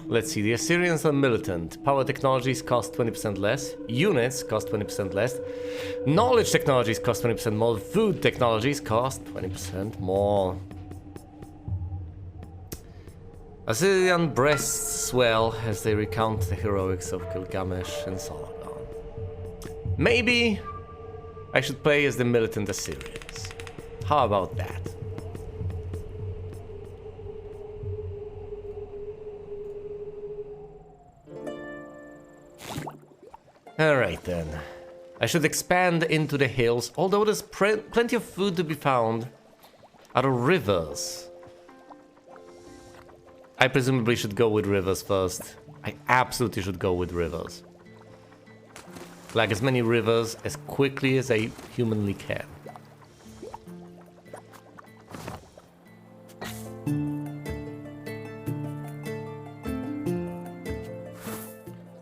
Let's see, the Assyrians are militant. Power technologies cost 20% less. Units cost 20% less. Knowledge technologies cost 20% more. Food technologies cost 20% more. Assyrian breasts swell as they recount the heroics of Gilgamesh and Sargon. Maybe I should play as the militant Assyrians. How about that? Alright then. I should expand into the hills, although there's plenty of food to be found out of rivers. I presumably should go with rivers first. I absolutely should go with rivers. Like as many rivers as quickly as I humanly can.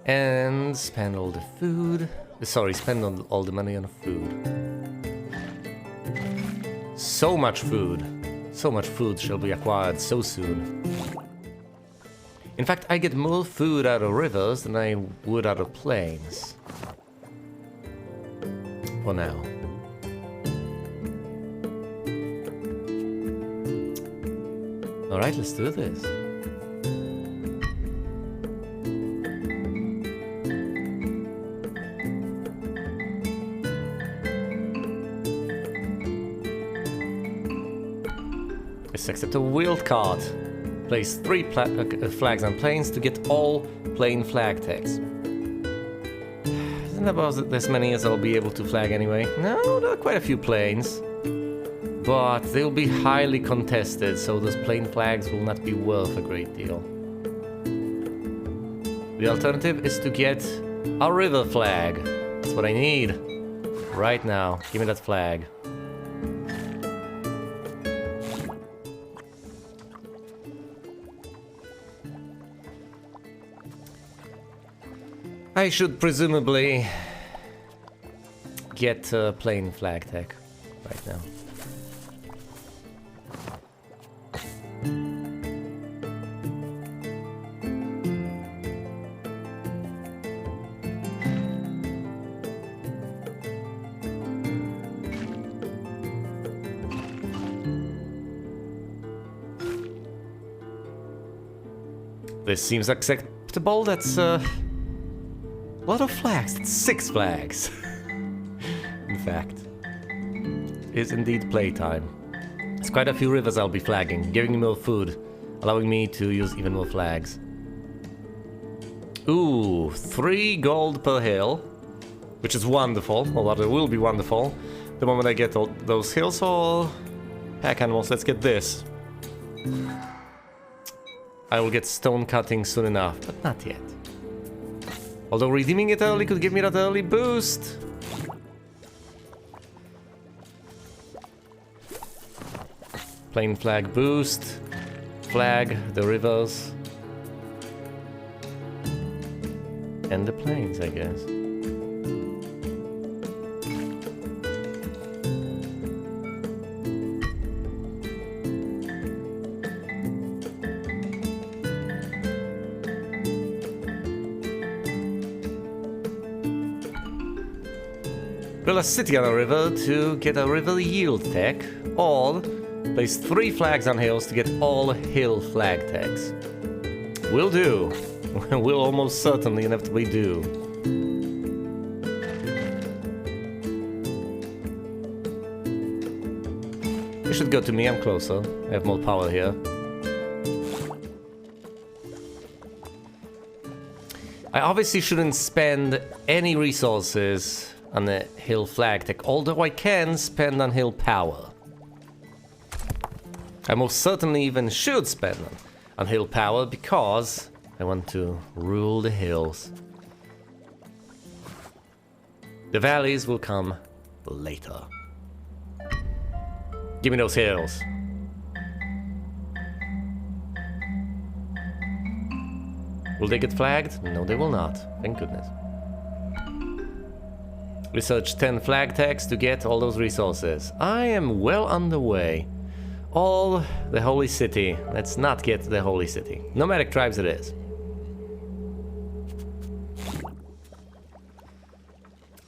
And spend all the food. Sorry, spend all the money on food. So much food. So much food shall be acquired so soon. In fact, I get more food out of rivers than I would out of plains. For now. Alright, let's do this. Let's accept a wild card. Place 3 flags on plains to get all plain flag tags. Isn't about as many as I'll be able to flag anyway? No, there are quite a few plains. But they'll be highly contested, so those plain flags will not be worth a great deal. The alternative is to get a river flag. That's what I need. Right now. Give me that flag. I should presumably get a plain flag tag right now. This seems acceptable. That's a lot of flags. That's 6 flags. In fact, it is indeed playtime. There's quite a few rivers I'll be flagging, giving me more food, allowing me to use even more flags. Ooh, 3 gold per hill, which is wonderful, or rather will be wonderful the moment I get all those hills. Or pack animals, let's get this. I will get stone cutting soon enough, but not yet. Although redeeming it early could give me that early boost. Plain flag boost. Flag the rivers. And the plains, I guess. Build a city on a river to get a river yield tag, or place 3 flags on hills to get all hill flag tags. Will do. Will almost certainly inevitably do. You should go to me, I'm closer. I have more power here. I obviously shouldn't spend any resources on the hill flag tech, although I can spend on hill power. I most certainly even should spend on hill power because I want to rule the hills. The valleys will come later. Give me those hills. Will they get flagged? No, they will not. Thank goodness. Research 10 flag tags to get all those resources. I am well underway. All the holy city. Let's not get the holy city. Nomadic tribes it is.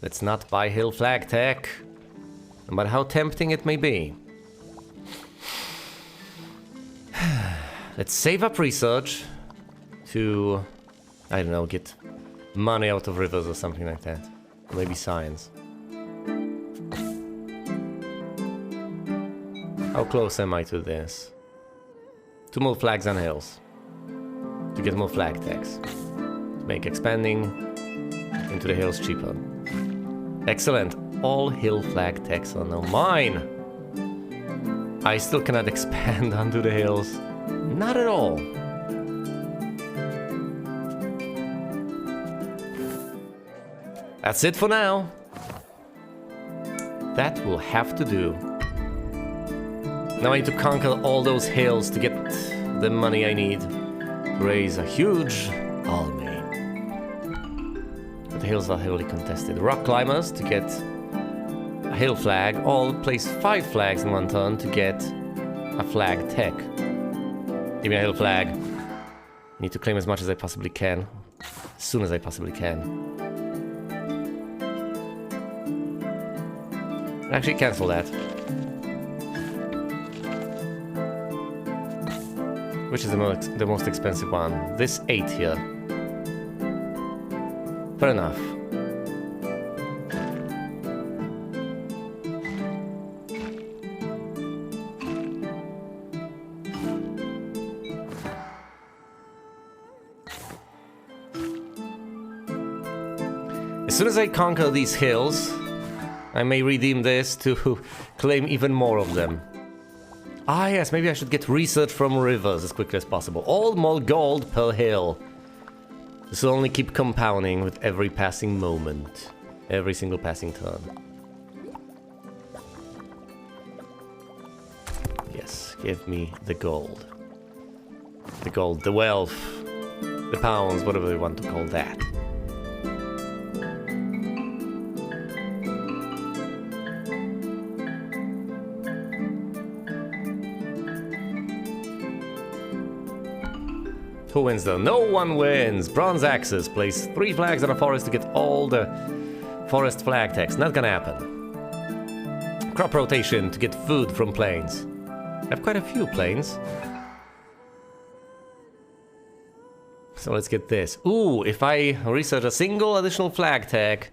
Let's not buy hill flag tech, no matter how tempting it may be. Let's save up research to, I don't know, get money out of rivers or something like that. Maybe science. How close am I to this? 2 more flags on hills. To get more flag tags. To make expanding into the hills cheaper. Excellent. All hill flag tags are now mine. I still cannot expand onto the hills. Not at all. That's it for now. That will have to do. Now I need to conquer all those hills to get the money I need to raise a huge army. But the hills are heavily contested. Rock climbers to get a hill flag, or place 5 flags in one turn to get a flag tech. Give me a hill flag. Need to claim as much as I possibly can. As soon as I possibly can. Actually, cancel that. Which is the most expensive one? This 8 here. Fair enough. As soon as I conquer these hills, I may redeem this to claim even more of them. Ah yes, maybe I should get research from rivers as quickly as possible. All more gold per hill. This will only keep compounding with every passing moment. Every single passing turn. Yes, give me the gold. The gold, the wealth, the pounds, whatever you want to call that. Who wins though? No one wins! Bronze axes. Place 3 flags on a forest to get all the forest flag tags. Not gonna happen. Crop rotation to get food from plains. I have quite a few plains. So let's get this. Ooh, if I research a single additional flag tag,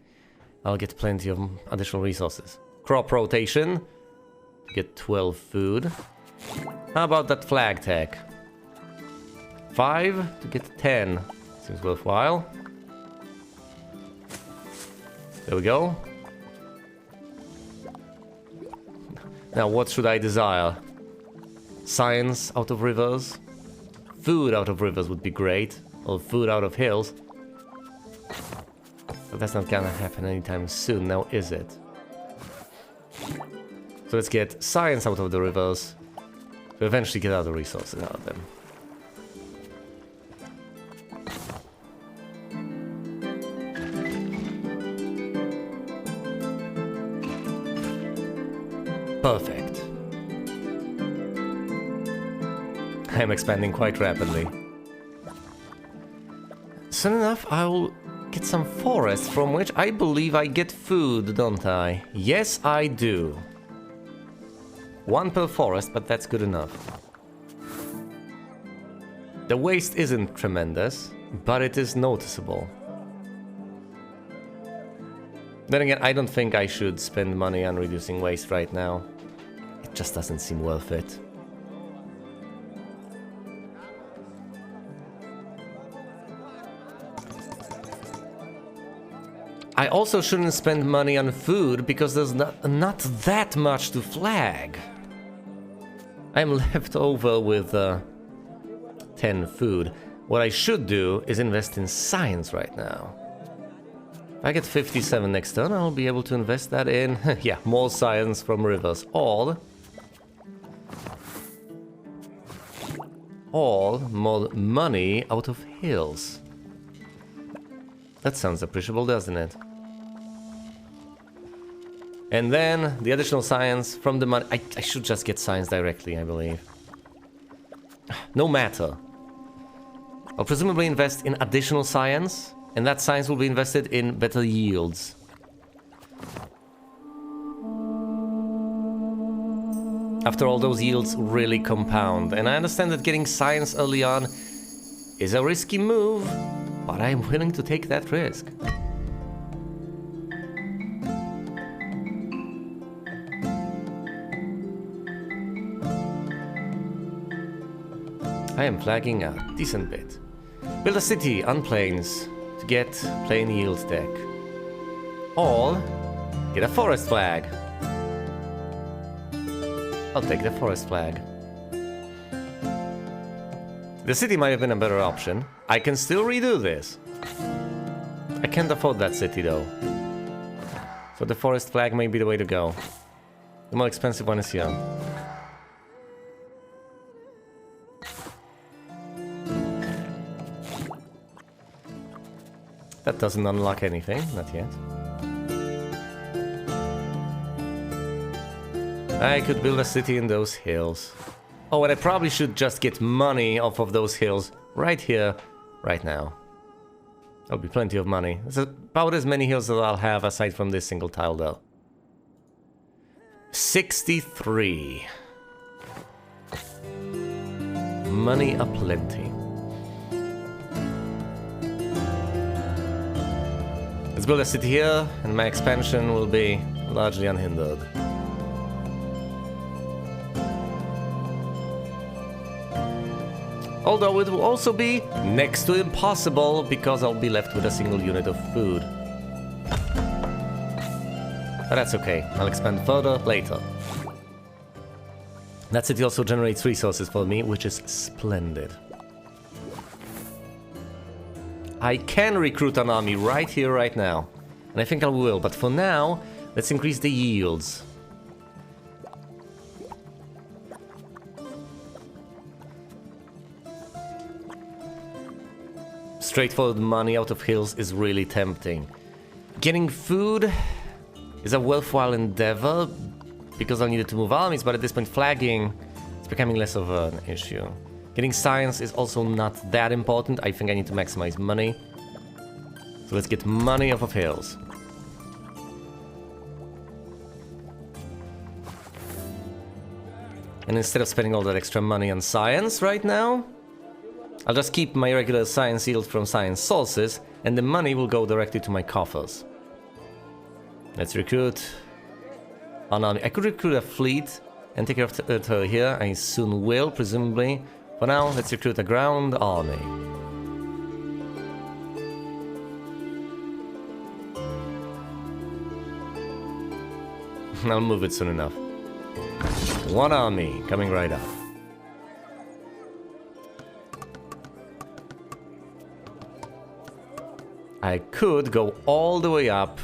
I'll get plenty of additional resources. Crop rotation to get 12 food. How about that flag tag? 5 to get 10. Seems worthwhile. There we go. Now what should I desire? Science out of rivers? Food out of rivers would be great. Or food out of hills. But that's not gonna happen anytime soon, now is it? So let's get science out of the rivers. To eventually get other resources out of them. Perfect. I'm expanding quite rapidly. Soon enough, I'll get some forest from which I believe I get food, don't I? Yes, I do. 1 per forest, but that's good enough. The waste isn't tremendous, but it is noticeable. Then again, I don't think I should spend money on reducing waste right now. It just doesn't seem worth it. I also shouldn't spend money on food because there's not that much to flag. I'm left over with 10 food. What I should do is invest in science right now. If I get 57 next turn, I'll be able to invest that in, yeah, more science from rivers. All more money out of hills. That sounds appreciable, doesn't it? And then the additional science from the money. I should just get science directly, I believe. No matter. I'll presumably invest in additional science, and that science will be invested in better yields. After all, those yields really compound, and I understand that getting science early on is a risky move, but I'm willing to take that risk. I am flagging a decent bit. Build a city on plains to get plain yield deck. Or get a forest flag. I'll take the forest flag. The city might have been a better option. I can still redo this. I can't afford that city though. So the forest flag may be the way to go. The more expensive one is here. That doesn't unlock anything, not yet. I could build a city in those hills. Oh, and I probably should just get money off of those hills right here, right now. That'll be plenty of money. It's about as many hills as I'll have aside from this single tile though. 63. Money aplenty. Let's build a city here, and my expansion will be largely unhindered. Although it will also be next to impossible because I'll be left with a single unit of food. But that's okay, I'll expand further later. That city also generates resources for me, which is splendid. I can recruit an army right here, right now. And I think I will, but for now, let's increase the yields. Straightforward money out of hills is really tempting. Getting food is a worthwhile endeavor because I'll need it to move armies, but at this point flagging is becoming less of an issue. Getting science is also not that important. I think I need to maximize money. So let's get money off of hills. And instead of spending all that extra money on science right now, I'll just keep my regular science yield from science sources, and the money will go directly to my coffers. Let's recruit an army. I could recruit a fleet and take care of her here. I soon will, presumably. For now, let's recruit a ground army. I'll move it soon enough. One army coming right up. I could go all the way up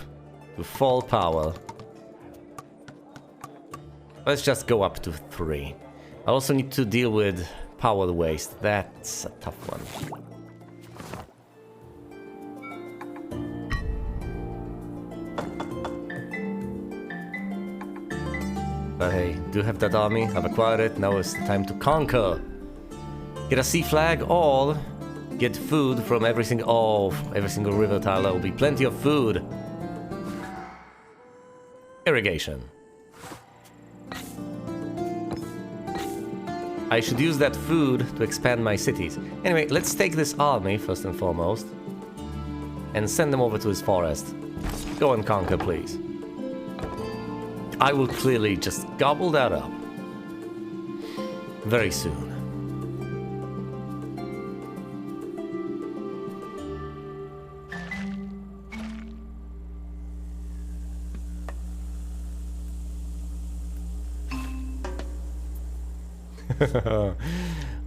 to full power. Let's just go up to 3. I also need to deal with power waste. That's a tough one. But hey, do have that army. I've acquired it. Now it's the time to conquer. Get a sea flag or get food from every single river tile. There will be plenty of food. Irrigation. I should use that food to expand my cities. Anyway, let's take this army first and foremost and send them over to his forest. Go and conquer, please. I will clearly just gobble that up very soon.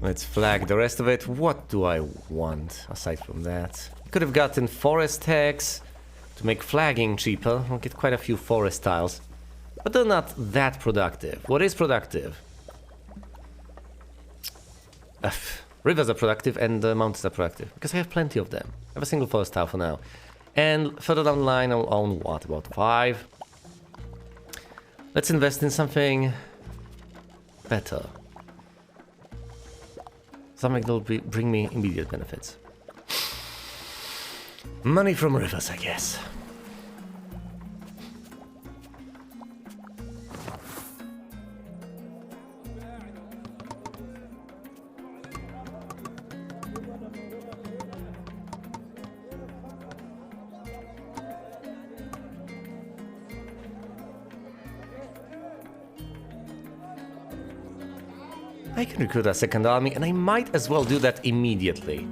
Let's flag the rest of it. What do I want aside from that? Could have gotten forest tags to make flagging cheaper. I'll get quite a few forest tiles, but they're not that productive. What is productive? Rivers are productive and mountains are productive because I have plenty of them. I have a single forest tile for now. And further down the line I'll own what, about 5? Let's invest in something better. Something that will bring me immediate benefits. Money from rivers, I guess. I can recruit a second army, and I might as well do that immediately.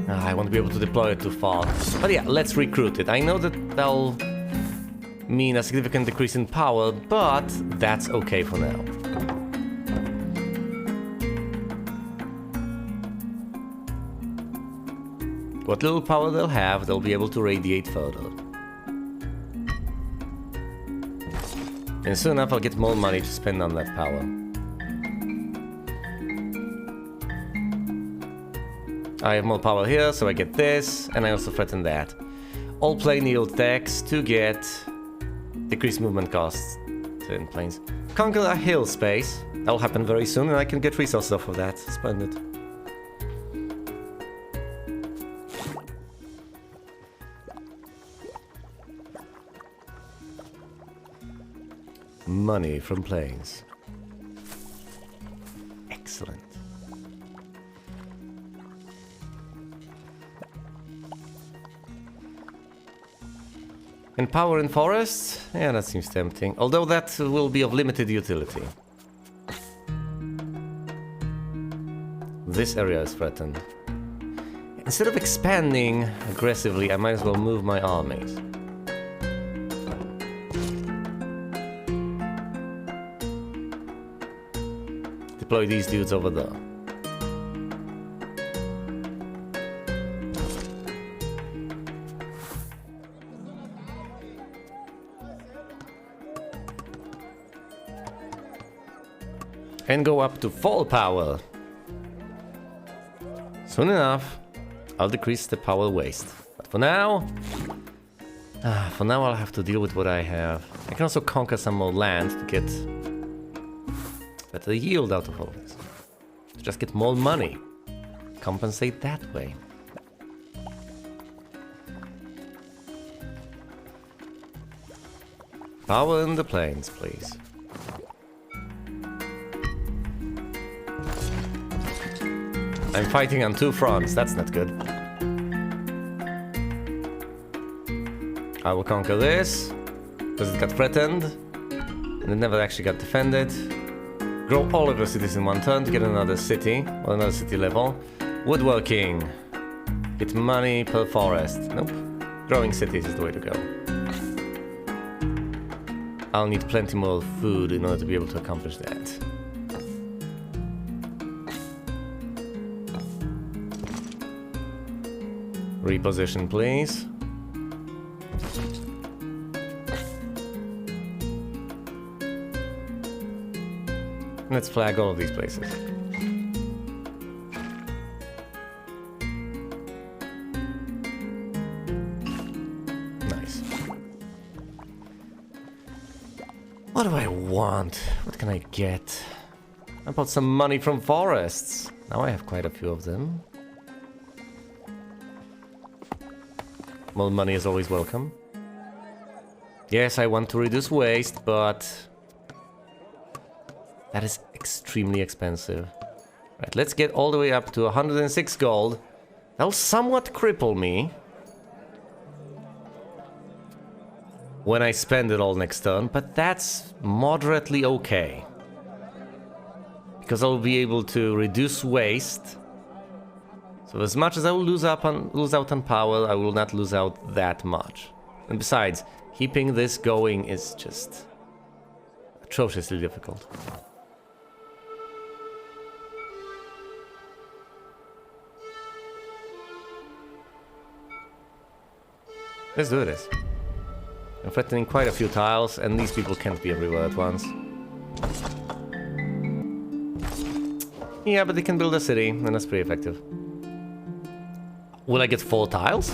I won't be able to deploy it too far. But yeah, let's recruit it. I know that that'll mean a significant decrease in power, but that's okay for now. What little power they'll have, they'll be able to radiate further. And soon enough, I'll get more money to spend on that power. I have more power here, so I get this, and I also threaten that. All plane yield tax to get decreased movement costs in planes. Conquer a hill space. That will happen very soon, and I can get resources off of that. Splendid. Money from planes. Excellent. And power in forests? Yeah, that seems tempting. Although that will be of limited utility. This area is threatened. Instead of expanding aggressively, I might as well move my armies. Deploy these dudes over there. And go up to full power. Soon enough, I'll decrease the power waste. But for now I'll have to deal with what I have. I can also conquer some more land to get better yield out of all this. To just get more money. Compensate that way. Power in the plains, please. I'm fighting on two fronts, that's not good. I will conquer this, because it got threatened, and it never actually got defended. Grow all of your cities in one turn to get another city, or another city level. Woodworking. Get money per forest. Nope. Growing cities is the way to go. I'll need plenty more food in order to be able to accomplish that. Reposition, please. Let's flag all of these places. Nice. What do I want? What can I get? I bought some money from forests. Now I have quite a few of them. More money is always welcome. Yes, I want to reduce waste, but that is extremely expensive. Right, let's get all the way up to 106 gold. That'll somewhat cripple me when I spend it all next turn, but that's moderately okay. Because I'll be able to reduce waste. So as much as I will lose out on power, I will not lose out that much. And besides, keeping this going is just atrociously difficult. Let's do this. I'm threatening quite a few tiles, and these people can't be everywhere at once. Yeah, but they can build a city, and that's pretty effective. Will I get 4 tiles?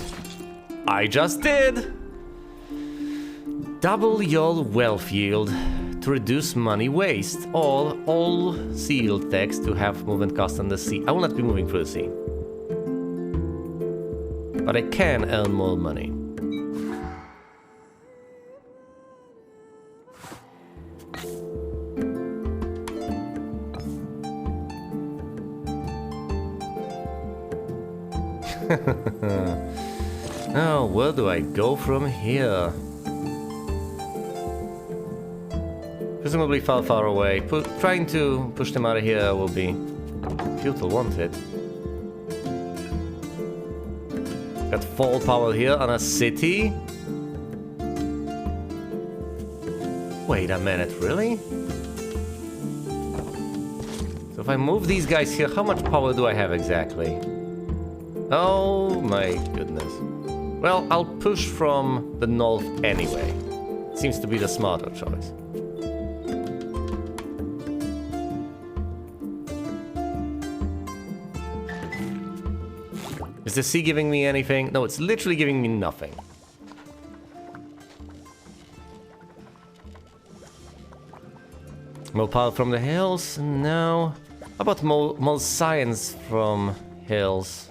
I just did! Double your wealth yield to reduce money waste, or all sea yield tax to have movement cost on the sea. I will not be moving through the sea. But I can earn more money. Now, where do I go from here? Presumably far, far away. Trying to push them out of here will be futile, won't it? Got fall power here on a city. Wait a minute, really? So if I move these guys here, how much power do I have exactly? Oh my goodness. Well, I'll push from the north anyway. Seems to be the smarter choice. Is the sea giving me anything? No, it's literally giving me nothing. More power from the hills? No. How about more science from hills?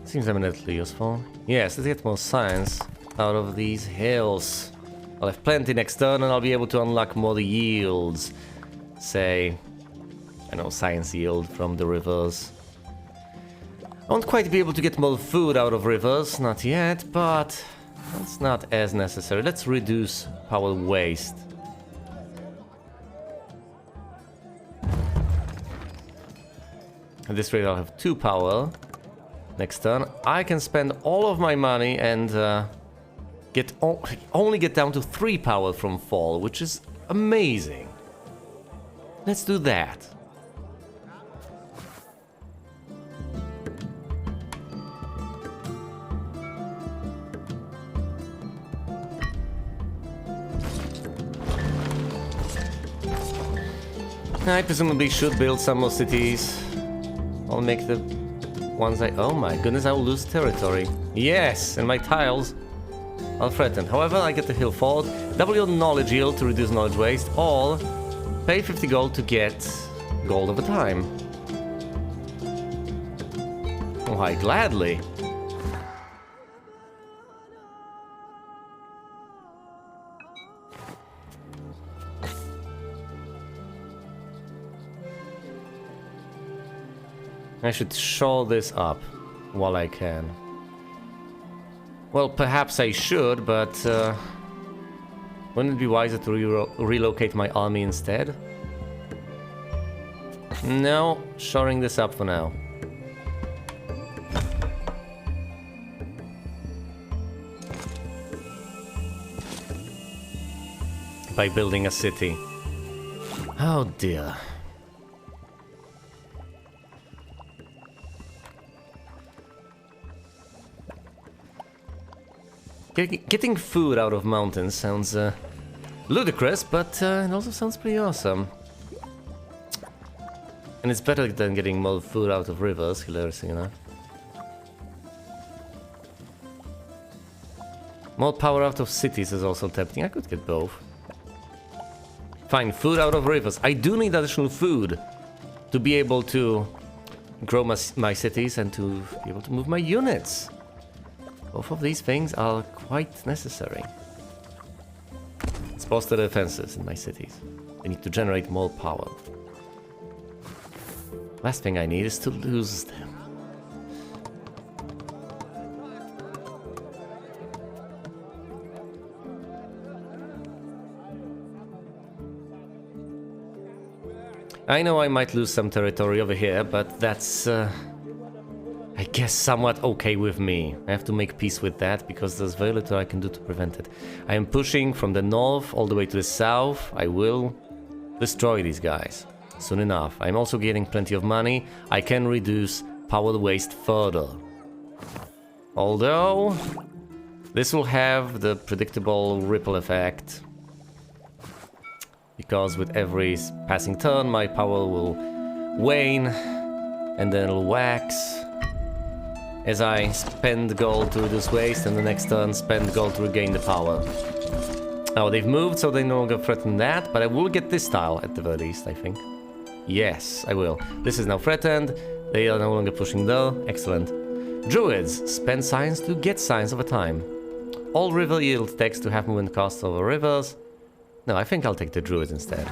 Seems eminently useful. Yes, let's get more science out of these hills. I'll have plenty next turn and I'll be able to unlock more yields. Say, I know, science yield from the rivers. I won't quite be able to get more food out of rivers, not yet, but that's not as necessary. Let's reduce power waste. At this rate I'll have 2 power next turn. I can spend all of my money and only get down to 3 power from fall, which is amazing. Let's do that. I presumably should build some more cities. I'll make the ones oh my goodness, I will lose territory. Yes, and my tiles are threatened. However, I get the hill fort, double your knowledge yield to reduce knowledge waste, or pay 50 gold to get gold over time. Why, gladly. I should shore this up while I can. Well, perhaps I should, but wouldn't it be wiser to relocate my army instead? No, shoring this up for now. By building a city. Oh dear. Getting food out of mountains sounds ludicrous, but it also sounds pretty awesome. And it's better than getting more food out of rivers, hilariously enough. More power out of cities is also tempting. I could get both. Fine, food out of rivers. I do need additional food to be able to grow my cities and to be able to move my units. Both of these things are quite necessary. Let's bolster the defenses in my cities. I need to generate more power. Last thing I need is to lose them. I know I might lose some territory over here, but that's I guess somewhat okay with me. I have to make peace with that because there's very little I can do to prevent it. I am pushing from the north all the way to the south. I will destroy these guys soon enough. I'm also getting plenty of money. I can reduce power waste further. Although this will have the predictable ripple effect. Because with every passing turn my power will wane and then it'll wax. As I spend gold to reduce waste, and the next turn spend gold to regain the power. Oh, they've moved, so they no longer threaten that, but I will get this tile at the very least, I think. Yes, I will. This is now threatened. They are no longer pushing though. Excellent. Druids. Spend science to get science over time. All river yield text to have movement costs over rivers. No, I think I'll take the druids instead.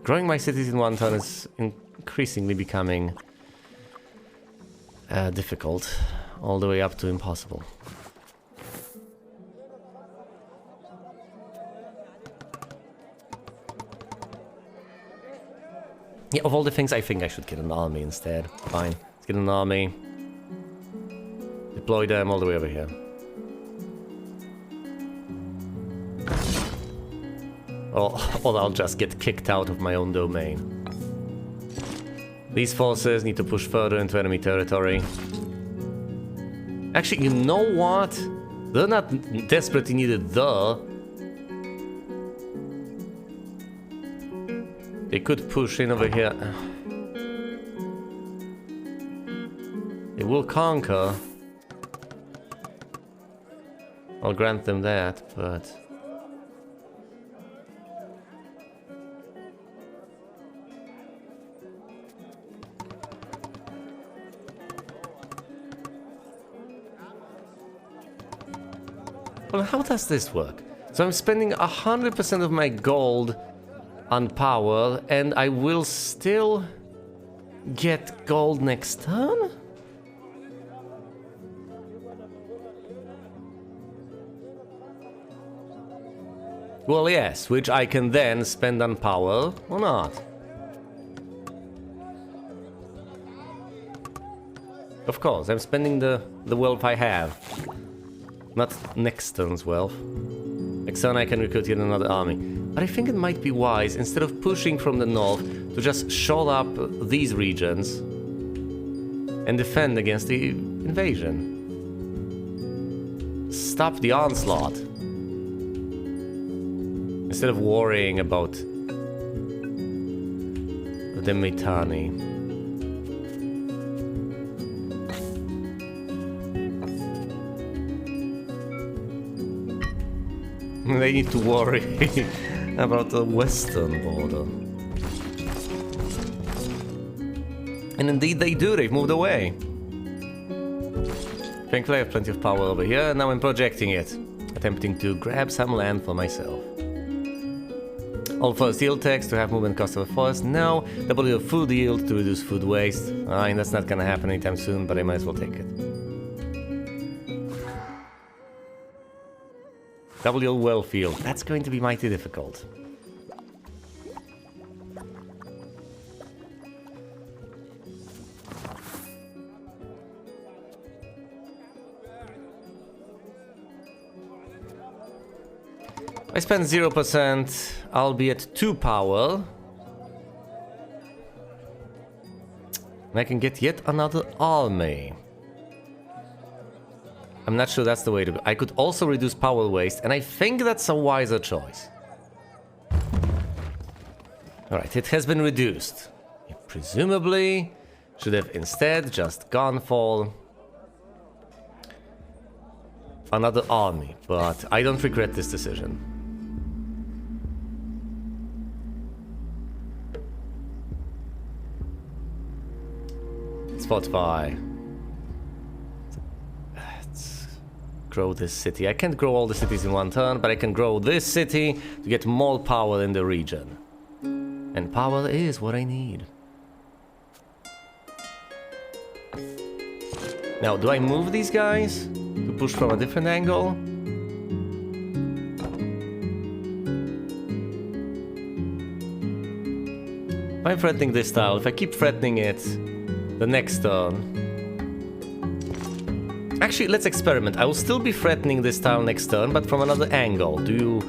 Growing my cities in one turn is increasingly becoming difficult, all the way up to impossible. Yeah, of all the things, I think I should get an army instead. Fine. Let's get an army. Deploy them all the way over here. Or I'll just get kicked out of my own domain. These forces need to push further into enemy territory. Actually, you know what? They're not desperately needed though. They could push in over here. They will conquer. I'll grant them that, but... Well, how does this work? So I'm spending 100% of my gold on power, and I will still get gold next turn? Well, yes, which I can then spend on power, or not. Of course, I'm spending the wealth I have. Not next turn's wealth. Next turn I can recruit yet another army. But I think it might be wise, instead of pushing from the north, to just shore up these regions and defend against the invasion. Stop the onslaught. Instead of worrying about the Mitanni. They need to worry about the western border. And indeed they do, they've moved away. Thankfully I have plenty of power over here, and now I'm projecting it. Attempting to grab some land for myself. All forest yield tax to have movement cost of a forest. No. W food yield to reduce food waste. Fine, that's not gonna happen anytime soon, but I might as well take it. W well field. That's going to be mighty difficult. I spend 0%, I'll be at 2 power. And I can get yet another army. I'm not sure that's the way to go. I could also reduce power waste, and I think that's a wiser choice. Alright, it has been reduced. It presumably should have instead just gone for another army, but I don't regret this decision. Let's fortify. Let's grow this city. I can't grow all the cities in one turn, but I can grow this city to get more power in the region. And power is what I need. Now, do I move these guys to push from a different angle? If I'm threatening this tile, if I keep threatening it the next turn... Actually, let's experiment. I will still be threatening this tile next turn, but from another angle. Do you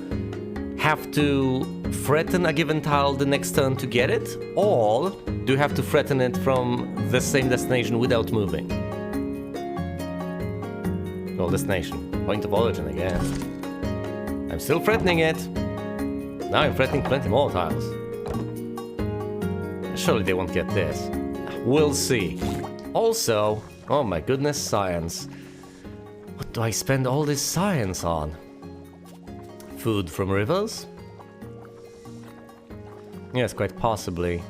have to threaten a given tile the next turn to get it? Or do you have to threaten it from the same destination without moving? Well, destination. Point of origin again. I'm still threatening it. Now I'm threatening plenty more tiles. Surely they won't get this. We'll see. Also, oh my goodness, science. What do I spend all this science on? Food from rivers? Yes, quite possibly.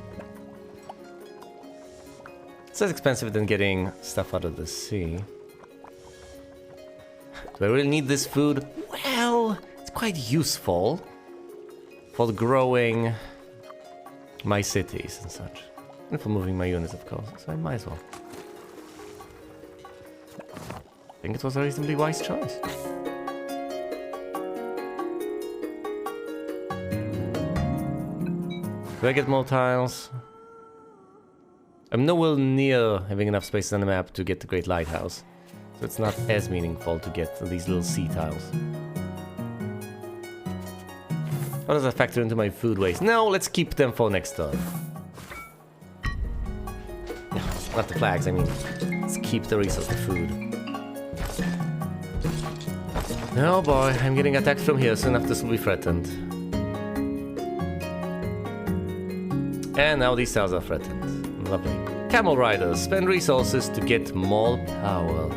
It's less expensive than getting stuff out of the sea. Do I really need this food? Well, it's quite useful for growing my cities and such. And for moving my units, of course, so I might as well. I think it was a reasonably wise choice. Do I get more tiles? I'm nowhere near having enough space on the map to get the Great Lighthouse. So it's not as meaningful to get these little sea tiles. How does that factor into my food waste? No, let's keep them for next turn. Not the flags, I mean, let's keep the resource, the food. Oh boy, I'm getting attacked from here, soon after this will be threatened. And now these tiles are threatened. Lovely. Camel riders, spend resources to get more power.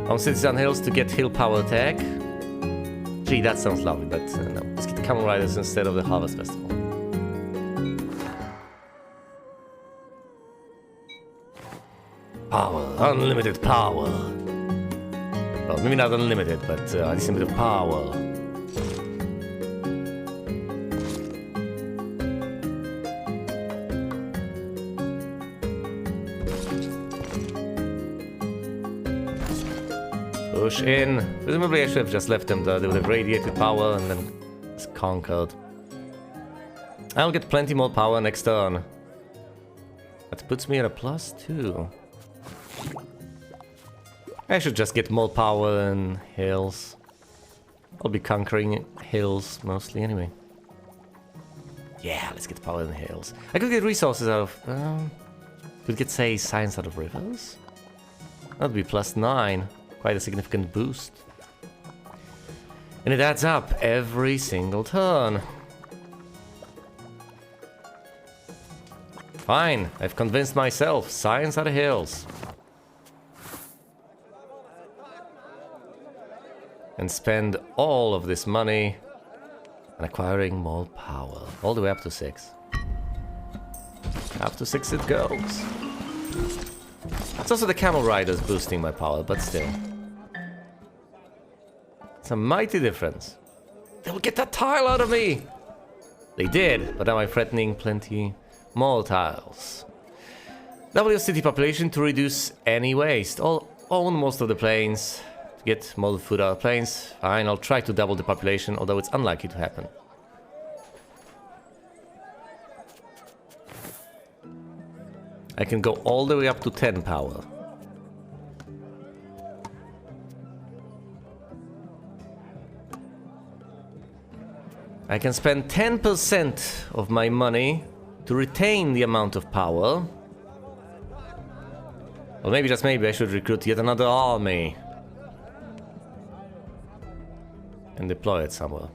On cities and hills to get hill power attack. Gee, that sounds lovely, but no. Let's get the camel riders instead of the harvest festival. Power, unlimited power. Well, maybe not unlimited, but a decent bit of power. Push in. Presumably I should have just left them there. They would have radiated power and then just conquered. I'll get plenty more power next turn. That puts me at a +2. I should just get more power in hills. I'll be conquering hills mostly anyway. Yeah, let's get power in the hills. I could get resources out of... could get, say, science out of rivers? That'd be +9. Quite a significant boost. And it adds up every single turn. Fine, I've convinced myself. Science out of hills. And spend all of this money on acquiring more power. All the way up to 6. Up to 6 it goes. It's also the camel riders boosting my power, but still. It's a mighty difference. They'll get that tile out of me! They did, but now I'm threatening plenty more tiles. Double your city population to reduce any waste. I'll own most of the plains. Get more food out of plains. Fine, I'll try to double the population, although it's unlikely to happen. I can go all the way up to 10 power. I can spend 10% of my money to retain the amount of power. Well, maybe, just maybe, I should recruit yet another army. And deploy it somewhere.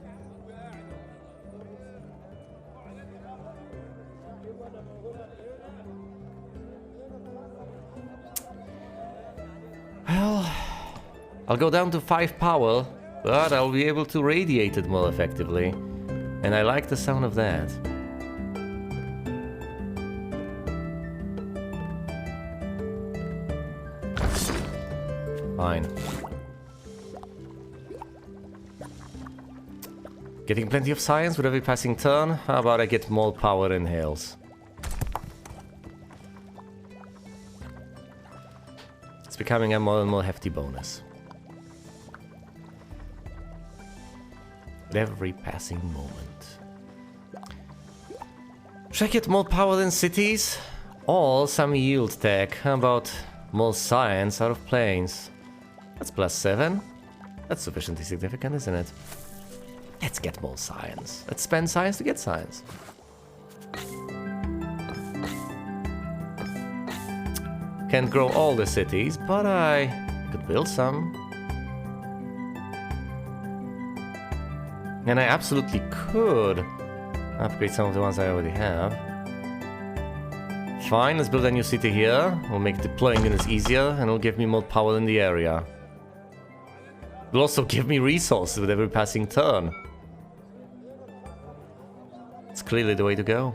Well, I'll go down to 5 power, but I'll be able to radiate it more effectively. And I like the sound of that. Fine. Getting plenty of science with every passing turn. How about I get more power in hills? It's becoming a more and more hefty bonus. At every passing moment. Should I get more power than cities? Or some yield tech? How about more science out of plains? That's +7. That's sufficiently significant, isn't it? Let's get more science. Let's spend science to get science. Can't grow all the cities, but I could build some. And I absolutely could upgrade some of the ones I already have. Fine, let's build a new city here. We'll make deploying units easier, and it'll give me more power in the area. It'll also give me resources with every passing turn. It's clearly the way to go.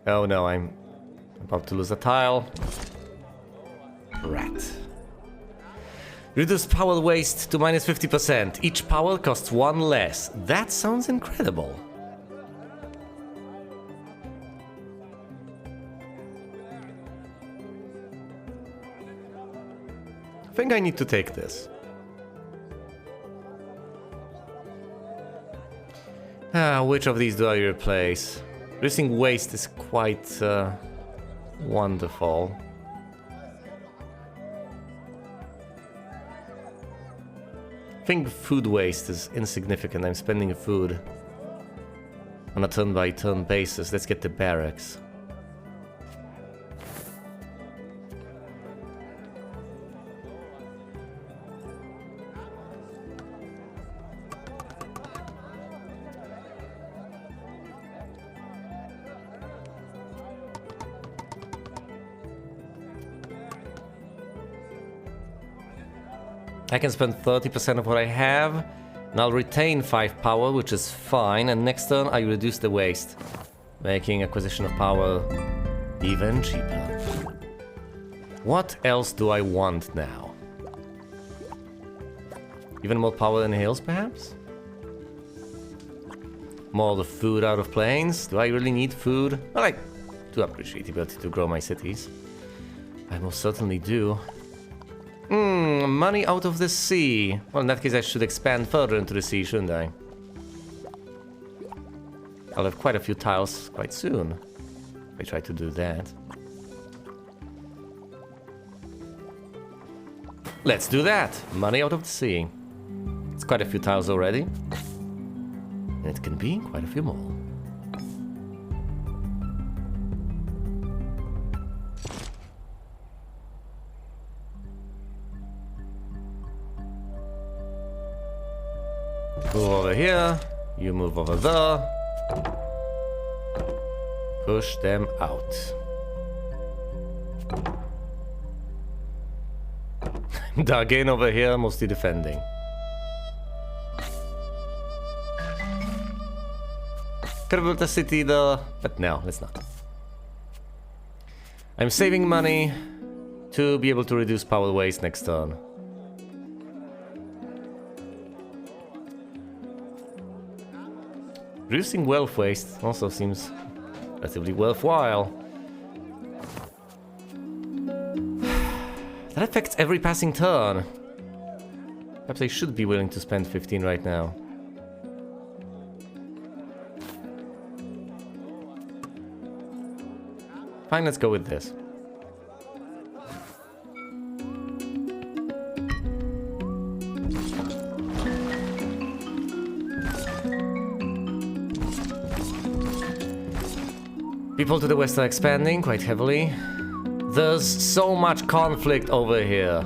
Oh no, I'm about to lose a tile. Rat. Reduce power waste to -50%. Each power costs 1 less. That sounds incredible. I think I need to take this. Which of these do I replace? Reducing waste is quite wonderful. I think food waste is insignificant. I'm spending food on a turn-by-turn basis. Let's get the barracks. I can spend 30% of what I have, and I'll retain 5 power, which is fine, and next turn I reduce the waste, making acquisition of power even cheaper. What else do I want now? Even more power in the hills, perhaps? More of the food out of plains? Do I really need food? Well, I do appreciate the ability to grow my cities. I most certainly do. Money out of the sea. Well, in that case I should expand further into the sea, shouldn't I? I'll have quite a few tiles quite soon. If I try to do that. Let's do that! Money out of the sea. It's quite a few tiles already. And it can be quite a few more. Move over here, you move over there. Push them out. Dug in over here, mostly defending. Could have built a city there, but no, let's not. I'm saving money to be able to reduce power waste next turn. Reducing wealth waste also seems relatively worthwhile. That affects every passing turn. Perhaps I should be willing to spend 15 right now. Fine, let's go with this. People to the west are expanding quite heavily. There's so much conflict over here.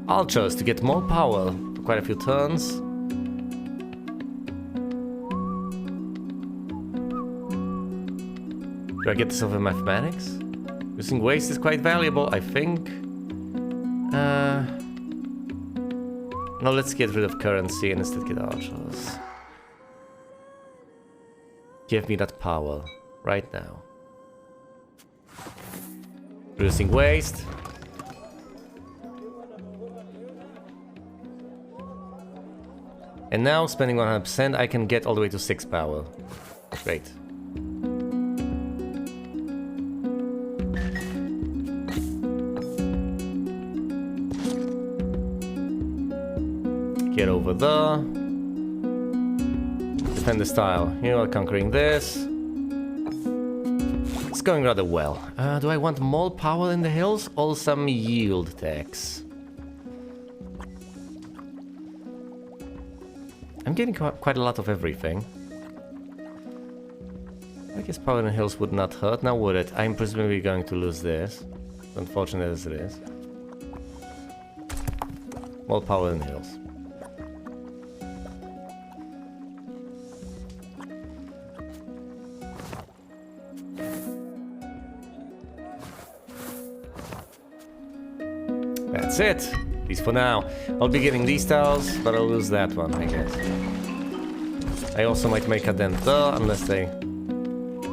I'll choose to get more power for quite a few turns. Do I get this over mathematics? Using waste is quite valuable, I think. No, let's get rid of currency and instead get archers. Give me that power. Right now. Reducing waste. And now, spending 100%, I can get all the way to 6 power. Great. Get over there. Defend the style. You are conquering this. Going rather well. Do I want more power in the hills or some yield tax? I'm getting quite a lot of everything. I guess power in the hills would not hurt, now would it? I'm presumably going to lose this, unfortunate as it is. More power in the hills. That's it. At least for now. I'll be getting these tiles, but I'll lose that one, I guess. I also might make a dent there, unless they...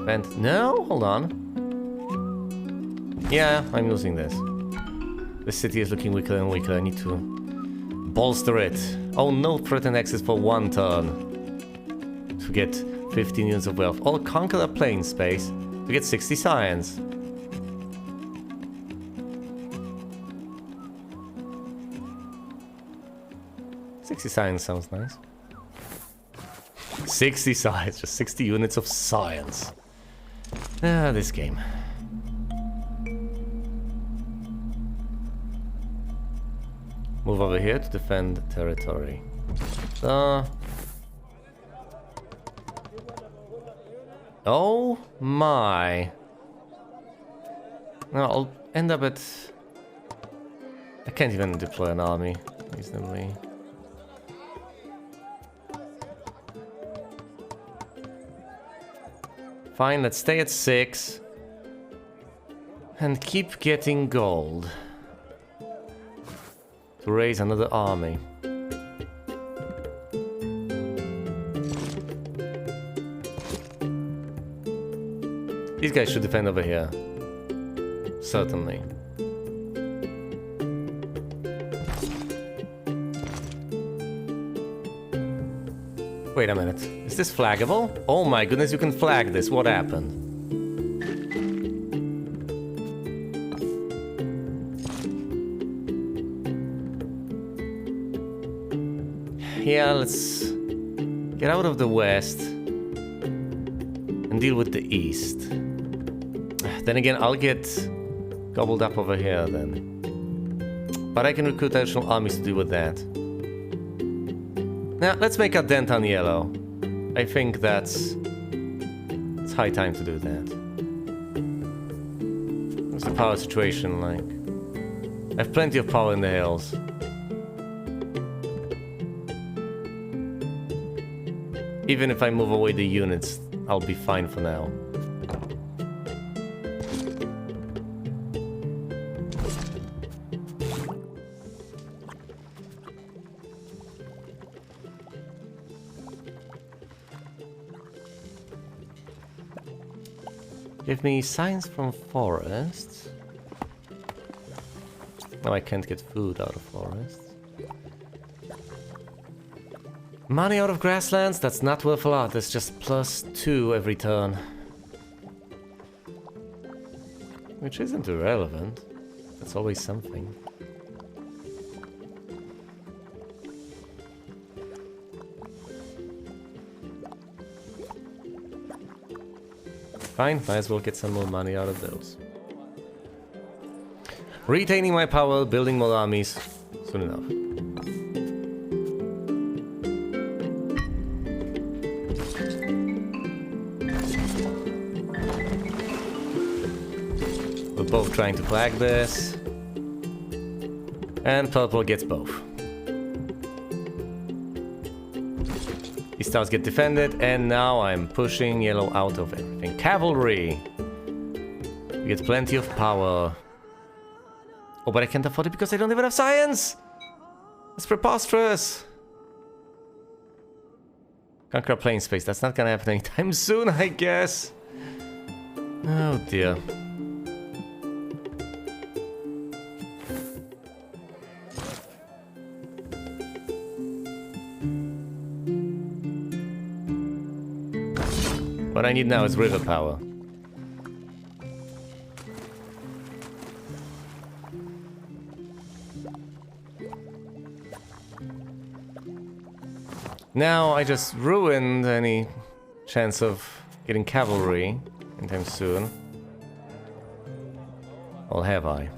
Vent... No? Hold on. Yeah, I'm losing this. This city is looking weaker and weaker. I need to bolster it. Oh, no threatened access for 1 turn. To get 15 units of wealth. Or conquer a plain space to get 60 science. Science sounds nice. 60 science, just 60 units of science. Ah, this game. Move over here to defend territory. So... Oh my. No, I'll end up at... I can't even deploy an army, reasonably. Fine, let's stay at 6. And keep getting gold. To raise another army. These guys should defend over here. Certainly. Wait a minute. Is this flaggable? Oh my goodness, you can flag this. What happened? Yeah, let's get out of the west and deal with the east. Then again, I'll get gobbled up over here then. But I can recruit additional armies to deal with that. Now, let's make a dent on yellow. I think it's high time to do that. What's the power situation like? I have plenty of power in the hills. Even if I move away the units, I'll be fine for now. Give me signs from forests. No, I can't get food out of forests. Money out of grasslands? That's not worth a lot. That's just +2 every turn. Which isn't irrelevant. That's always something. Fine, might as well get some more money out of those. Retaining my power, building more armies. Soon enough. We're both trying to flag this. And purple gets both. These stars get defended, and now I'm pushing yellow out of everything. Cavalry! We get plenty of power. Oh, but I can't afford it because I don't have enough science! That's preposterous! Conquer plain space. That's not gonna happen anytime soon, I guess. Oh dear. What I need now is river power. Now I just ruined any chance of getting cavalry anytime soon. Or have I?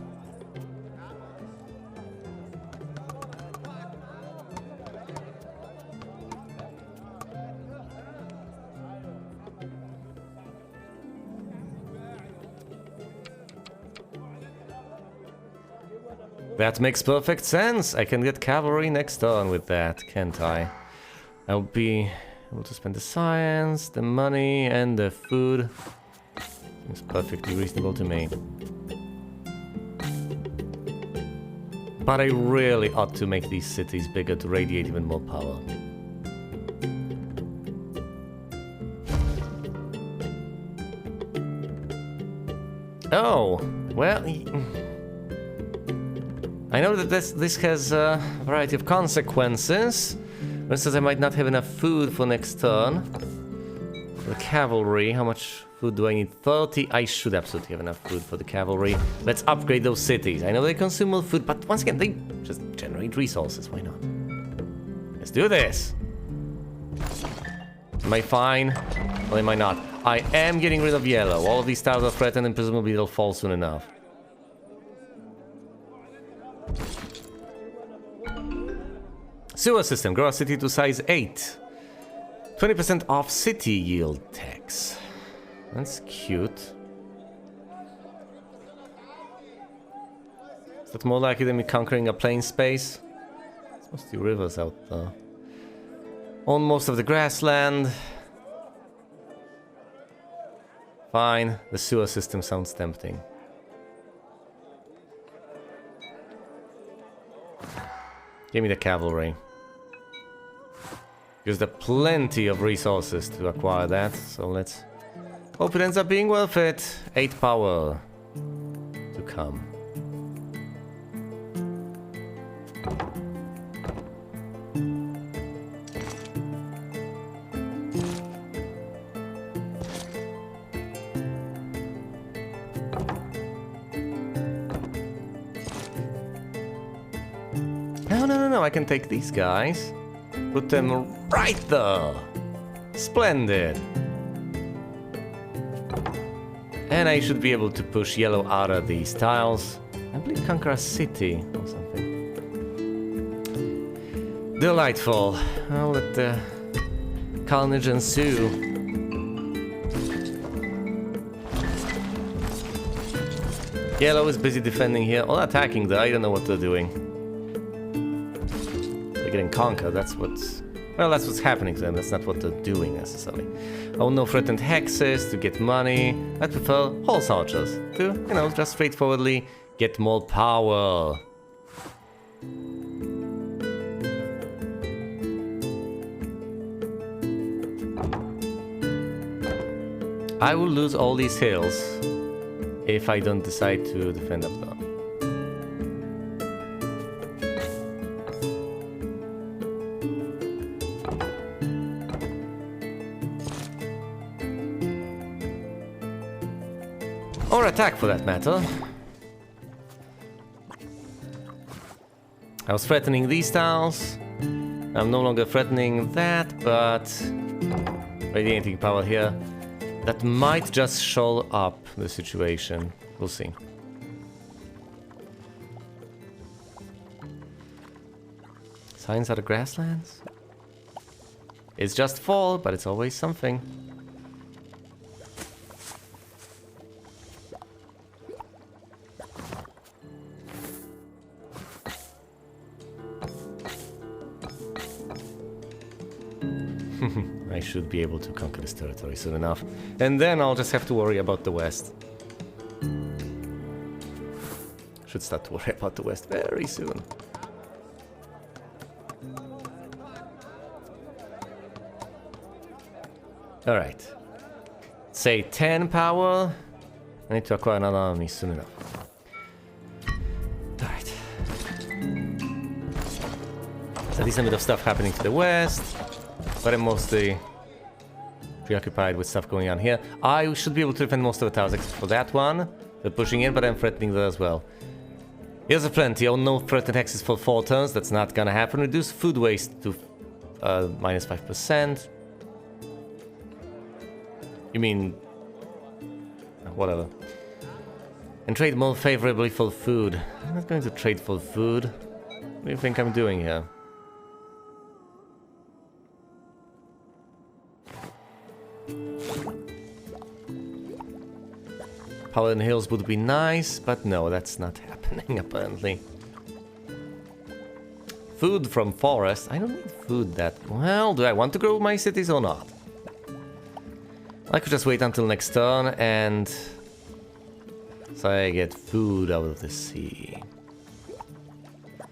That makes perfect sense. I can get cavalry next turn with that, can't I? I'll be able to spend the science, the money, and the food. Seems perfectly reasonable to me. But I really ought to make these cities bigger to radiate even more power. Oh, well... I know that this has a variety of consequences. For instance, I might not have enough food for next turn. For the cavalry, how much food do I need? 30? I should absolutely have enough food for the cavalry. Let's upgrade those cities. I know they consume more food, but once again, they just generate resources. Why not? Let's do this. Am I fine? Well, am I not? I am getting rid of yellow. All of these tiles are threatened and presumably they'll fall soon enough. Sewer system. Grow a city to size 8. 20% off city yield tax. That's cute. Is that more likely than me conquering a plain space? There's mostly rivers out there. Own most of the grassland. Fine, the sewer system sounds tempting. Give me the cavalry. Because there are plenty of resources to acquire that, so let's hope it ends up being worth it. 8 power to come. No, I can take these guys. Put them right there. Splendid. And I should be able to push yellow out of these tiles. I believe conquer a city or something. Delightful. I'll let the carnage ensue. Yellow is busy defending here, or attacking there. I don't know what they're doing. Getting conquered, that's what's happening to them. That's not what they're doing necessarily. I will no threatened hexes to get money. I prefer horse archers to, just straightforwardly get more power. I will lose all these hills if I don't decide to defend up there. Or attack, for that matter. I was threatening these tiles. I'm no longer threatening that, but radiating power here. That might just show up the situation. We'll see. Signs are the grasslands? It's just fall, but it's always something. I should be able to conquer this territory soon enough. And then I'll just have to worry about the west. Should start to worry about the west very soon. Alright. Say 10 power. I need to acquire another army soon enough. Alright. So there's a bit of stuff happening to the west. But I'm mostly preoccupied with stuff going on here. I should be able to defend most of the towers except for that one. They're pushing in, but I'm threatening that as well. Here's a plenty. Oh, no threatened hexes for 4 turns. That's not gonna happen. Reduce food waste to minus 5%. You mean... whatever. And trade more favorably for food. I'm not going to trade for food. What do you think I'm doing here? Power in hills would be nice, but no, that's not happening apparently. Food from forest. I don't need food that well. Do I want to grow my cities or not? I could just wait until next turn and so I get food out of the sea.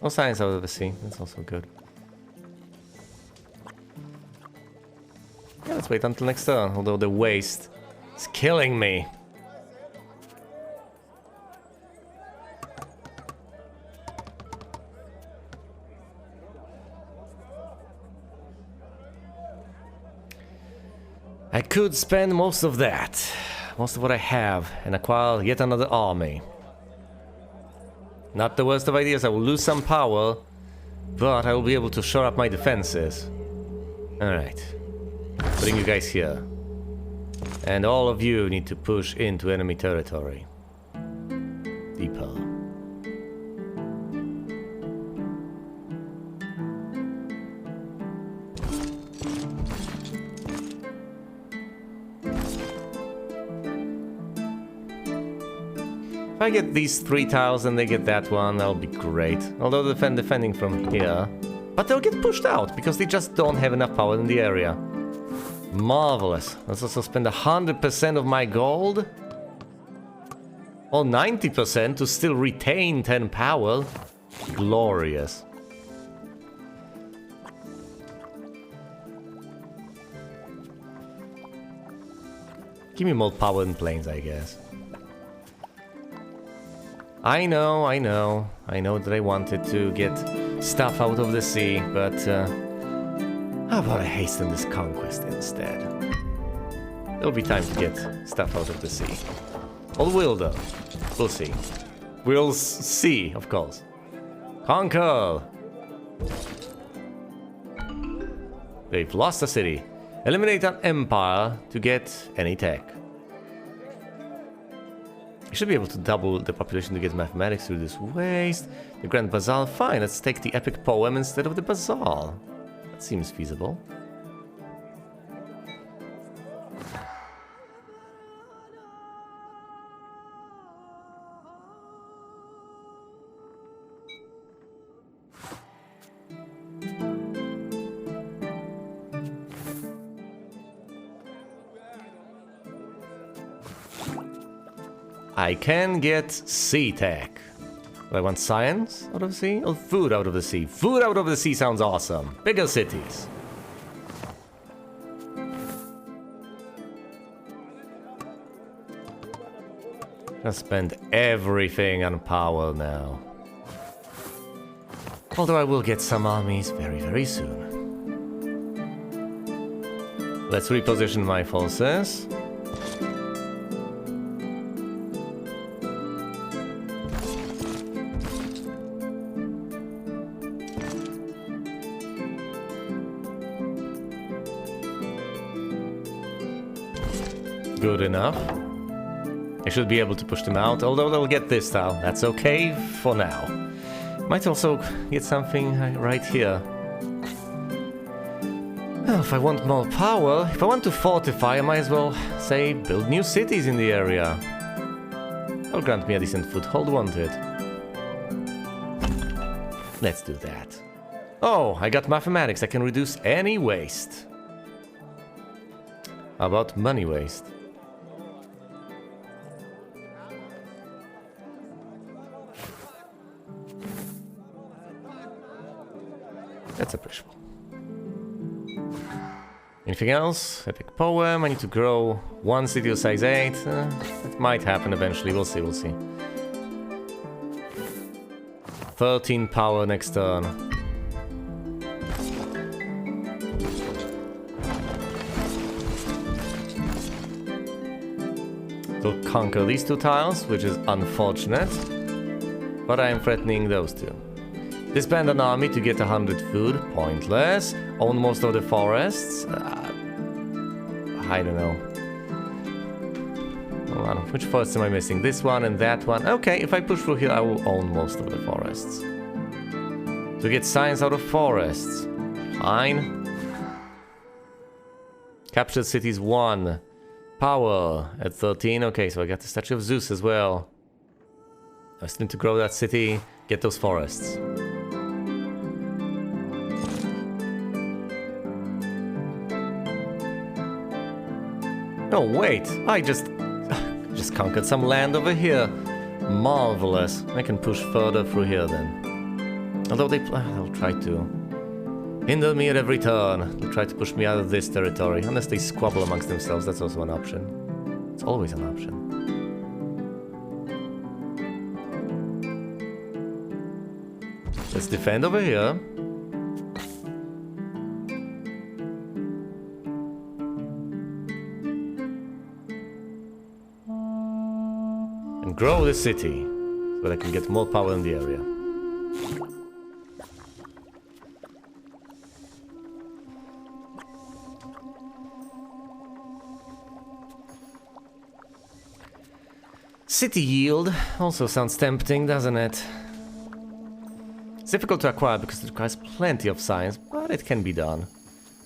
No science out of the sea. That's also good. Yeah, let's wait until next turn. Although the waste is killing me. I could spend most of that, most of what I have, and acquire yet another army. Not the worst of ideas, I will lose some power, but I will be able to shore up my defenses. Alright. Bring you guys here. And all of you need to push into enemy territory. Deeper. If I get these 3 tiles and they get that one, that'll be great. Although defending from here. But they'll get pushed out, because they just don't have enough power in the area. Marvelous. Let's also spend 100% of my gold. Or 90% to still retain 10 power. Glorious. Give me more power in planes, I guess. I know that I wanted to get stuff out of the sea, but how about I hasten this conquest instead? There'll be time to get stuff out of the sea. Or will, though. We'll see. We'll see, of course. Conquer! They've lost a city. Eliminate an empire to get any tech. I should be able to double the population to get mathematics through this waste. The Grand Bazaar, fine, let's take the epic poem instead of the bazaar. That seems feasible. I can get sea tech. Do I want science out of the sea? Or food out of the sea? Food out of the sea sounds awesome. Bigger cities. I spend everything on power now. Although I will get some armies very, very soon. Let's reposition my forces. Good enough. I should be able to push them out, although they'll get this tile. That's okay for now. Might also get something right here. Well, if I want more power, if I want to fortify, I might as well, say, build new cities in the area. That'll grant me a decent foothold, won't it? Let's do that. Oh, I got mathematics. I can reduce any waste. How about money waste? That's appreciable. Anything else? Epic poem. I need to grow one city of size 8. That might happen eventually. We'll see, we'll see. 13 power next turn. They'll conquer these 2 tiles, which is unfortunate. But I am threatening those 2. Disband an army to get 100 food. Pointless. Own most of the forests. I don't know. Hold on. Which forests am I missing? This one and that one. Okay, if I push through here, I will own most of the forests. To get science out of forests. Fine. Captured cities 1. Power at 13. Okay, so I got the statue of Zeus as well. I still need to grow that city. Get those forests. No, wait, I just conquered some land over here. Marvelous. I can push further through here then. Although they'll try to hinder me at every turn. They'll try to push me out of this territory. Unless they squabble amongst themselves, that's also an option. It's always an option. Let's defend over here. Grow the city, so that I can get more power in the area. City yield also sounds tempting, doesn't it? It's difficult to acquire because it requires plenty of science, but it can be done.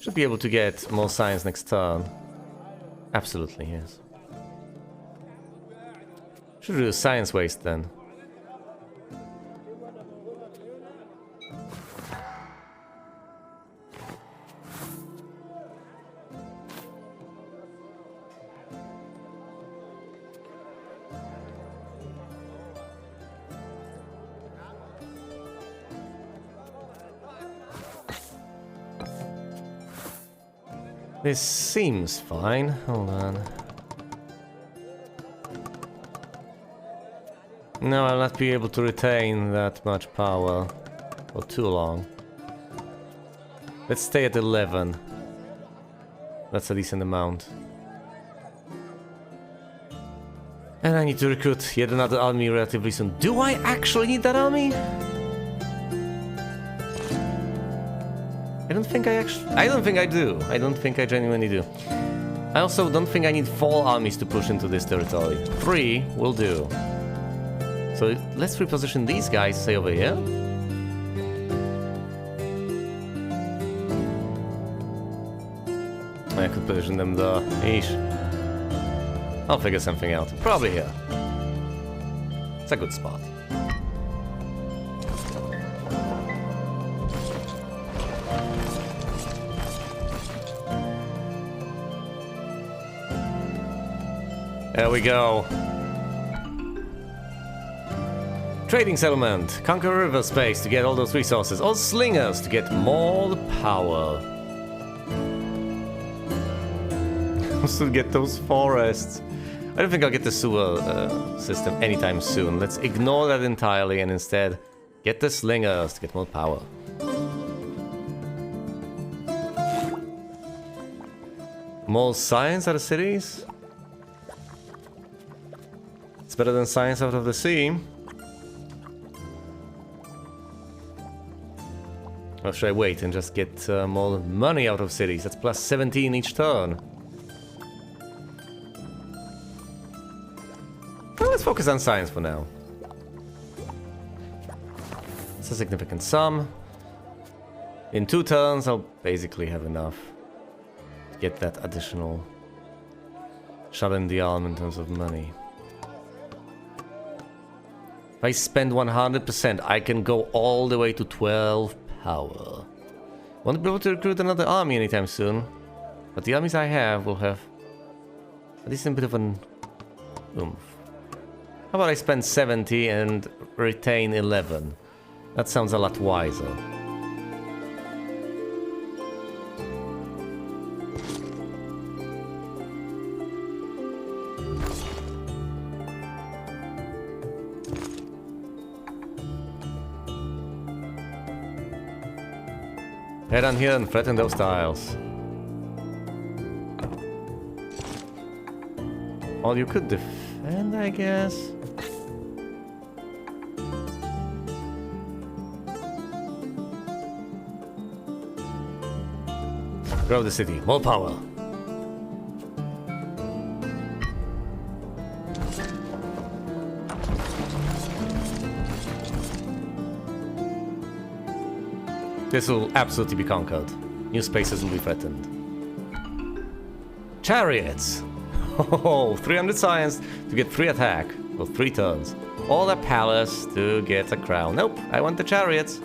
Should be able to get more science next turn. Absolutely, yes. Should do science waste then. This seems fine. Hold on. No, I'll not be able to retain that much power for too long. Let's stay at 11. That's a decent amount. And I need to recruit yet another army relatively soon. Do I actually need that army? I don't think I do. I don't think I genuinely do. I also don't think I need 4 armies to push into this territory. 3 will do. So let's reposition these guys, say over here. I could position them there. Eesh. I'll figure something out. Probably here. It's a good spot. There we go. Trading settlement. Conquer river space to get all those resources. All slingers to get more power. Also get those forests. I don't think I'll get the sewer system anytime soon. Let's ignore that entirely and instead get the slingers to get more power. More science out of cities? It's better than science out of the sea. Or should I wait and just get more money out of cities? That's plus 17 each turn. Well, let's focus on science for now. It's a significant sum. In 2 turns, I'll basically have enough to get that additional shot in the arm in terms of money. If I spend 100%, I can go all the way to 12 power. Won't be able to recruit another army anytime soon, but the armies I have will have a decent bit of an oomph. How about I spend 70 and retain 11? That sounds a lot wiser. Head on here and threaten those tiles. Or you could defend, I guess. Grow the city. More power. This will absolutely be conquered. New spaces will be threatened. Chariots! Oh, 300 science to get 3 attack for 3 turns. All the palace to get a crown. Nope, I want the chariots.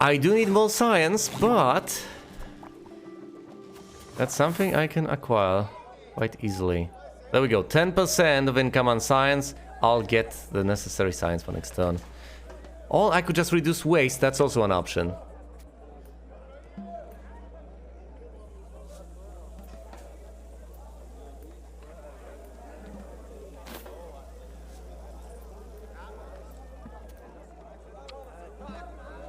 I do need more science, but that's something I can acquire quite easily. There we go, 10% of income on science. I'll get the necessary science for next turn. Or I could just reduce waste, that's also an option.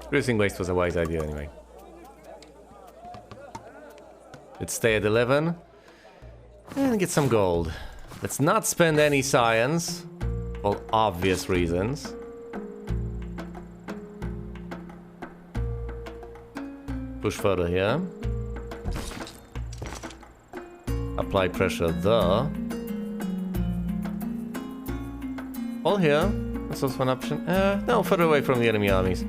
Reducing waste was a wise idea anyway. Let's stay at 11 and get some gold. Let's not spend any science for obvious reasons. Push further here. Apply pressure there. All here. That's also an option. No, further away from the enemy armies.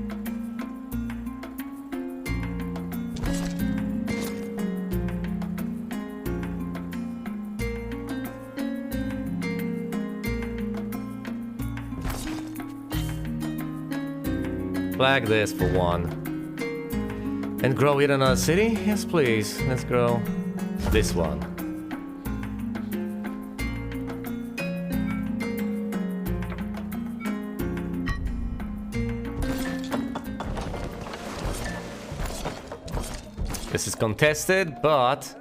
Flag this for one. And grow yet another city? Yes, please. Let's grow this one. This is contested, but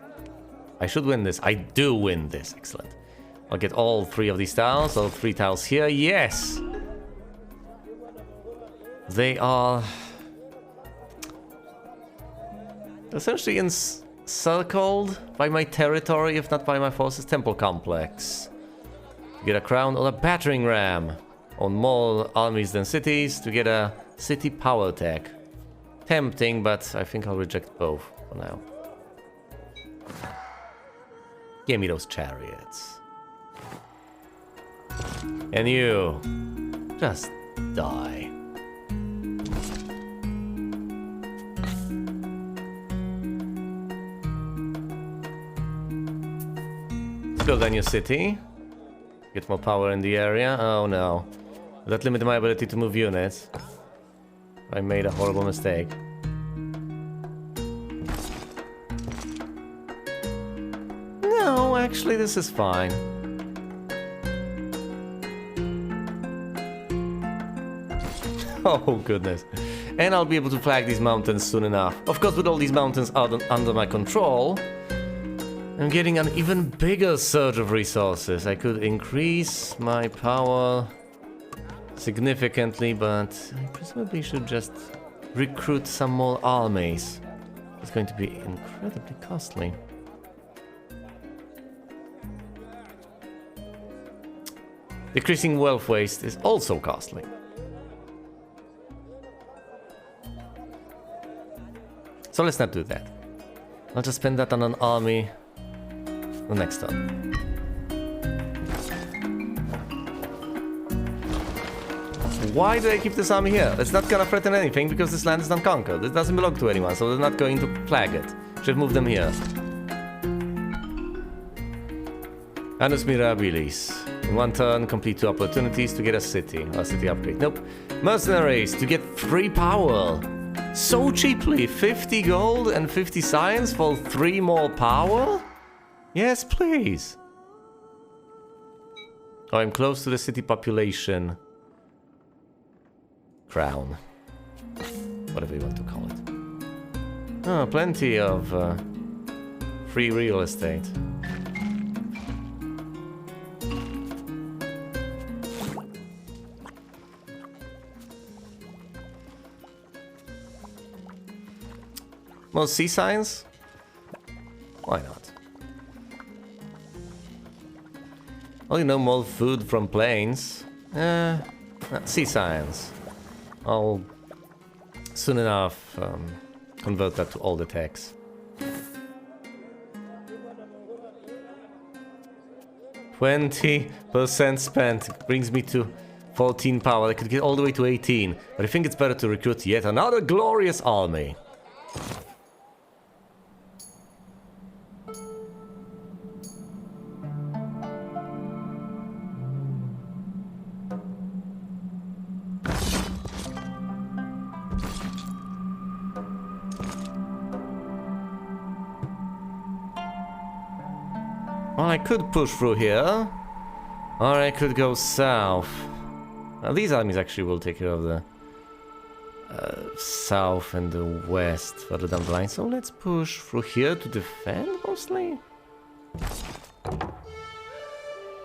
I should win this. I do win this. Excellent. I'll get all 3 of these tiles. All 3 tiles here. Yes! They are essentially encircled by my territory, if not by my forces. Temple complex. Get a crown or a battering ram. On more armies than cities to get a city power tech. Tempting, but I think I'll reject both for now. Give me those chariots. And you, just die. Let's build a new city. Get more power in the area. Oh no. That limited my ability to move units. I made a horrible mistake. No, actually this is fine. Oh goodness. And I'll be able to flag these mountains soon enough. Of course, with all these mountains under my control, I'm getting an even bigger surge of resources. I could increase my power significantly, but I presumably should just recruit some more armies. It's going to be incredibly costly. Decreasing wealth waste is also costly. So let's not do that. I'll just spend that on an army the next turn. Why do I keep this army here? It's not gonna threaten anything because this land is unconquered. It doesn't belong to anyone, so they're not going to flag it. Should move them here. Annus Mirabilis. In one turn, complete 2 opportunities to get a city upgrade. Nope. Mercenaries to get 3 power. So cheaply. 50 gold and 50 science for 3 more power? Yes, please. Oh, I'm close to the city population. Crown. Whatever you want to call it. Oh, plenty of free real estate. More sea signs? Why not? Oh, you know, more food from planes. Sea signs. I'll soon enough convert that to all the techs. 20% spent brings me to 14 power. I could get all the way to 18, but I think it's better to recruit yet another glorious army. Well, I could push through here, or I could go south. Now, these armies actually will take care of the south and the west further down the line. So let's push through here to defend, mostly.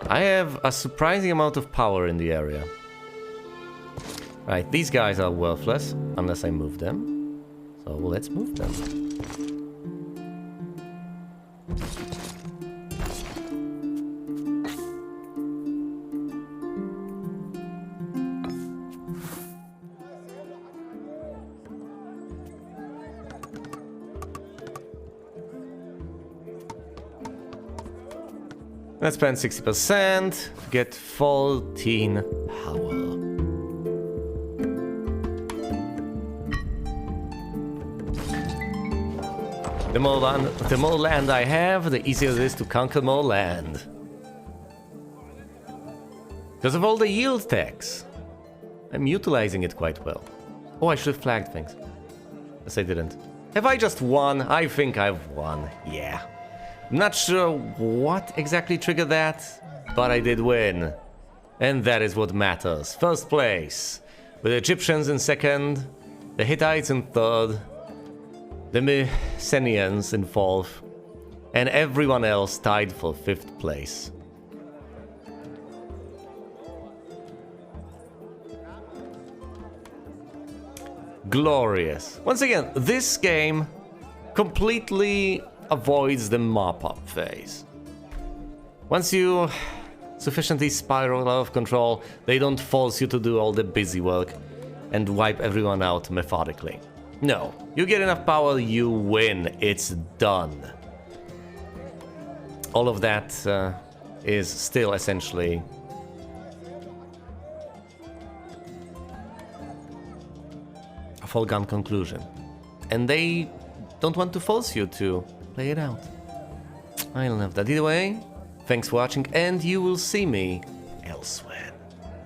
I have a surprising amount of power in the area. Right, these guys are worthless, unless I move them. So let's move them. Let's spend 60% to get 14 power. The more land I have, the easier it is to conquer more land. Because of all the yield tax. I'm utilizing it quite well. Oh, I should have flagged things. Yes, I didn't. Have I just won? I think I've won. Yeah. I'm not sure what exactly triggered that, but I did win. And that is what matters. First place. With the Egyptians in second, the Hittites in third, the Mycenaeans in fourth, and everyone else tied for fifth place. Glorious. Once again, this game completely avoids the mop-up phase. Once you sufficiently spiral out of control, they don't force you to do all the busy work and wipe everyone out methodically. No, you get enough power, you win. It's done. All of that is still essentially a foregone conclusion. And they don't want to force you to play it out. I love that. Either way, thanks for watching, and you will see me elsewhere.